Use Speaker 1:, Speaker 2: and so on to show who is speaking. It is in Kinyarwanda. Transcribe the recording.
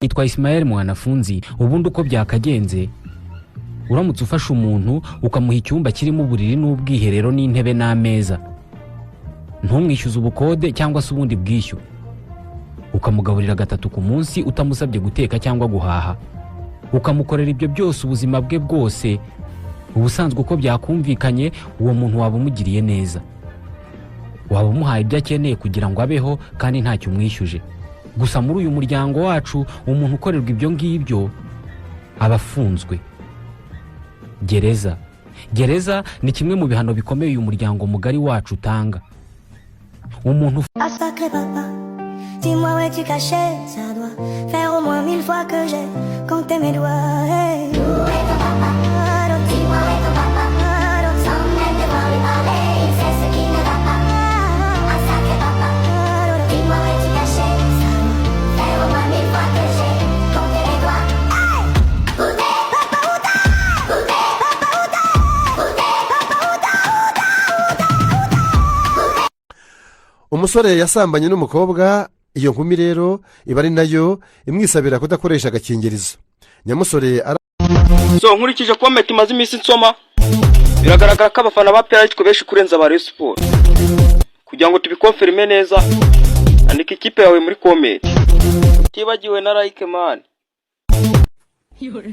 Speaker 1: Nitwa Ismael Mwanafunzi. Ubundi uko byakagenze, uramutse ufasha umuntu ukamuha icyumba kirimo uburiri n'ubwiherero n'intebe n'ameza, ntumwishyuze ubukode cyangwa se ubundi bwishyu, ukamugaburira gatatu ku munsi utamusabye guteka cyangwa guhaha, ukamukorera ibyo byose ubuzima bwe bwose, ubusanzwe uko byakumvikanye uwo muntu waba umugiriye neza, waba umuhaye ibyo akeneye kugira ngo abeho kandi ntacyo umwishyuje. Gusa muri uyu muryango wacu umuntu ukorerwa ibyo ngibyo aba afunzwe. Gereza ni kimwe mu bihano bikomeye uyu muryango mugari wacu utanga. Umuntu dis-moi où es-tu caché, ça doit faire au moins 1000 fois que j'ai compté mes doigts. Hey. Où est ton papa? Dis-moi où est ton papa? Sans même devoir lui parler, il sait ce qui ne va pas. Un sacré papa. Dis-moi où es-tu caché, ça doit faire au moins 1000 fois que j'ai compté les doigts. Hey. Où t'es, papa, où t'es? Où t'es, papa, où t'es? Où t'es, papa, où t'es?
Speaker 2: Umusore yasambanye n'umukobwa. Iyo nkumi rero iba ari nayo imwisabira kudakoresha agakingirizo. Nyamusore
Speaker 3: so nkurikije comment imaze iminsi nsoma, biragaragara ko abafana ba PRH benshi kurenza ba Rayon Sport. Kugira ngo tubikonfirme neza, andika ikipe yawe muri comment. Utibagiwe na like man.
Speaker 4: You're